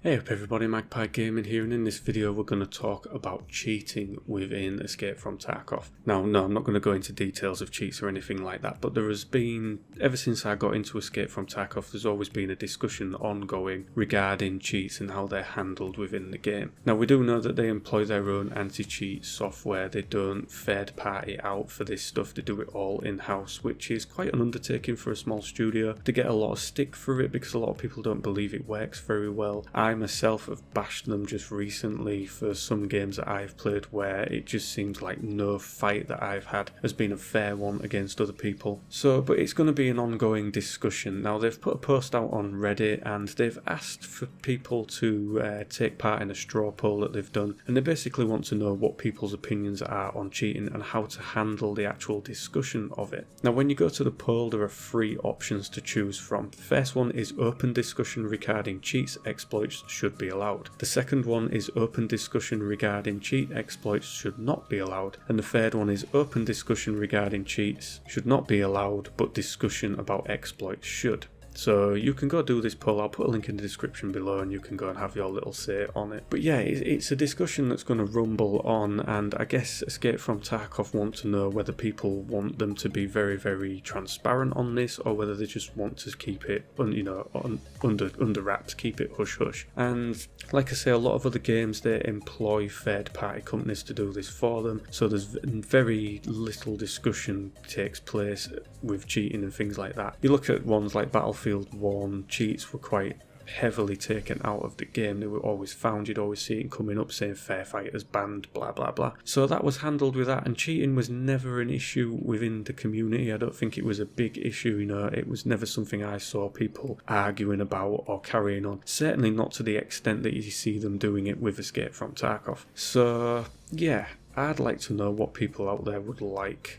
Hey up everybody, Magpie Gaming here, and in this video we're going to talk about cheating within Escape from Tarkov. Now, no, I'm not going to go into details of cheats or anything like that, but there has been, ever since I got into Escape from Tarkov, there's always been a discussion ongoing regarding cheats and how they're handled within the game. Now, we do know that they employ their own anti-cheat software. They don't third party out for this stuff, they do it all in-house, which is quite an undertaking for a small studio. They get a lot of stick for it because a lot of people don't believe it works very well. I myself have bashed them just recently for some games that I've played where it just seems like no fight that I've had has been a fair one against other people. But it's going to be an ongoing discussion. Now, they've put a post out on Reddit and they've asked for people to take part in a straw poll that they've done, and they basically want to know what people's opinions are on cheating and how to handle the actual discussion of it. Now, when you go to the poll, there are three options to choose from. The first one is open discussion regarding cheats, exploits should be allowed. The second one is open discussion regarding cheat, exploits should not be allowed. And the third one is open discussion regarding cheats should not be allowed, but discussion about exploits should. So you can go do this poll. I'll put a link in the description below and you can go and have your little say on it. But yeah, it's a discussion that's going to rumble on, and I guess Escape from Tarkov want to know whether people want them to be very, very transparent on this, or whether they just want to keep it under wraps, keep it hush hush. And like I say, a lot of other games, they employ third party companies to do this for them, so there's very little discussion takes place with cheating and things like that. You look at ones like Battlefield 1, cheats were quite heavily taken out of the game. They were always found, you'd always see it coming up saying fair fighters banned, blah blah blah. So that was handled with that, and cheating was never an issue within the community. I don't think it was a big issue, it was never something I saw people arguing about or carrying on. Certainly not to the extent that you see them doing it with Escape from Tarkov. So yeah, I'd like to know what people out there would like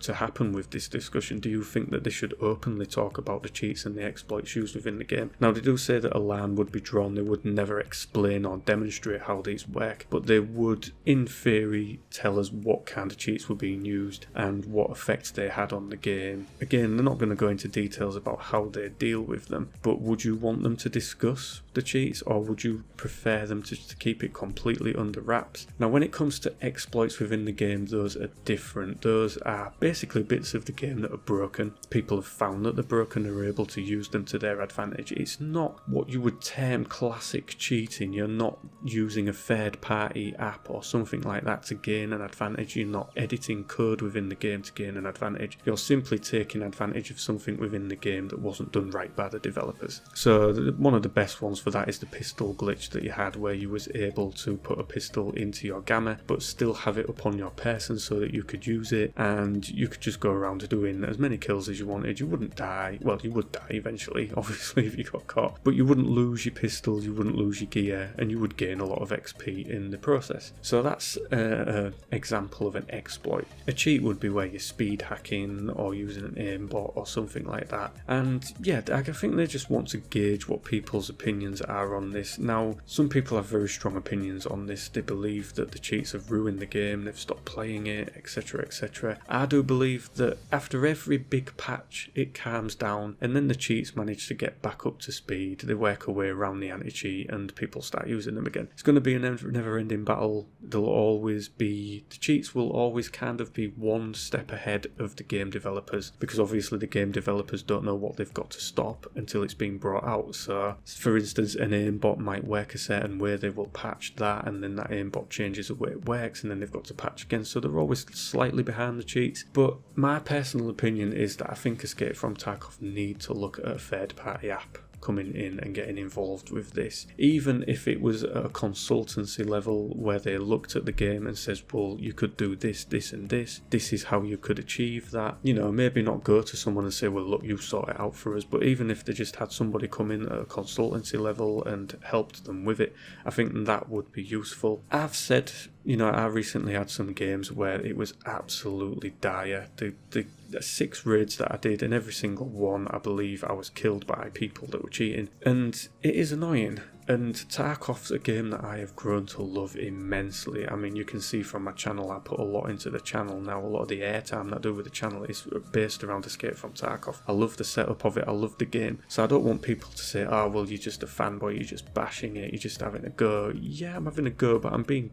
to happen with this discussion. Do you think that they should openly talk about the cheats and the exploits used within the game? Now, they do say that a line would be drawn. They would never explain or demonstrate how these work, but they would, in theory, tell us what kind of cheats were being used and what effects they had on the game. Again, they're not going to go into details about how they deal with them, but would you want them to discuss the cheats, or would you prefer them to keep it completely under wraps? Now, when it comes to exploits within the game, those are different. Those are basically bits of the game that are broken. People have found that they're broken and are able to use them to their advantage. It's not what you would term classic cheating. You're not using a third party app or something like that to gain an advantage. You're not editing code within the game to gain an advantage. You're simply taking advantage of something within the game that wasn't done right by the developers. So one of the best ones for that is the pistol glitch that you had, where you was able to put a pistol into your gamma but still have it up on your person so that you could use it, and you could just go around doing as many kills as you wanted. You wouldn't die. Well, you would die eventually, obviously, if you got caught, but you wouldn't lose your pistol, you wouldn't lose your gear, and you would gain a lot of XP in the process. So that's an example of an exploit. A cheat would be where you're speed hacking or using an aimbot or something like that. And yeah, I think they just want to gauge what people's opinions are on this. Now, some people have very strong opinions on this. They believe that the cheats have ruined the game, they've stopped playing it, etc, etc. I do believe that after every big patch it calms down, and then the cheats manage to get back up to speed. They work a way around the anti-cheat and people start using them again. It's going to be a never-ending battle. The cheats will always kind of be one step ahead of the game developers, because obviously the game developers don't know what they've got to stop until it's being brought out. So for instance, an aimbot might work a certain way, they will patch that, and then that aimbot changes the way it works, and then they've got to patch again. So they're always slightly behind the cheats. But my personal opinion is that I think Escape from Tarkov need to look at a third party app coming in and getting involved with this, even if it was at a consultancy level where they looked at the game and says, well, you could do this, this and this is how you could achieve that. Maybe not go to someone and say, well, look, you sort it out for us, but even if they just had somebody come in at a consultancy level and helped them with it, I think that would be useful. I've said, I recently had some games where it was absolutely dire. The 6 raids that I did, and every single one, I believe I was killed by people that were cheating. And it is annoying. And Tarkov's a game that I have grown to love immensely. I mean, you can see from my channel, I put a lot into the channel now. A lot of the airtime that I do with the channel is based around Escape from Tarkov. I love the setup of it, I love the game. So I don't want people to say, oh, well, you're just a fanboy, you're just bashing it, you're just having a go. Yeah, I'm having a go, but I'm being,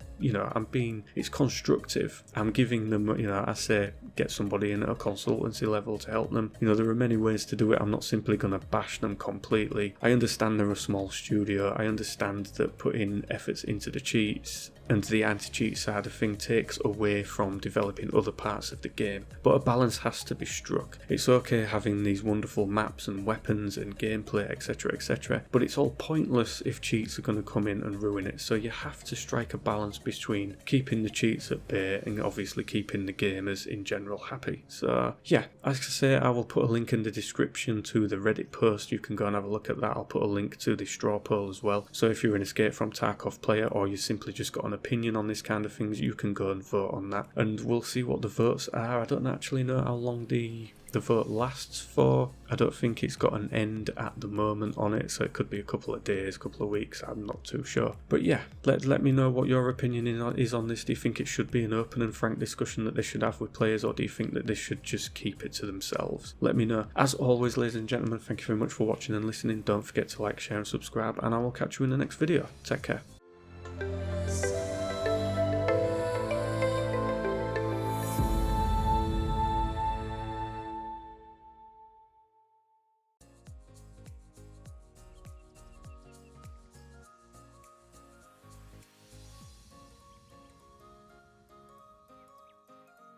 it's constructive. I'm giving them, I say, get somebody in at a consultancy level to help them. There are many ways to do it. I'm not simply going to bash them completely. I understand they're a small studio. I understand that putting efforts into the cheats and the anti-cheat side of things takes away from developing other parts of the game. But a balance has to be struck. It's okay having these wonderful maps and weapons and gameplay, etc, etc, but it's all pointless if cheats are going to come in and ruin it. So you have to strike a balance between keeping the cheats at bay and obviously keeping the gamers in general happy. So yeah, as I say, I will put a link in the description to the Reddit post. You can go and have a look at that. I'll put a link to the straw poll as well. So if you're an Escape from Tarkov player, or you simply just got an opinion on this kind of things, you can go and vote on that, and we'll see what the votes are. I don't actually know how long the vote lasts for. I don't think it's got an end at the moment on it, so it could be a couple of days, couple of weeks, I'm not too sure. But yeah, let me know what your opinion is on this. Do you think it should be an open and frank discussion that they should have with players, or do you think that they should just keep it to themselves? Let me know. As always, ladies and gentlemen, thank you very much for watching and listening. Don't forget to like, share and subscribe, and I will catch you in the next video. Take care.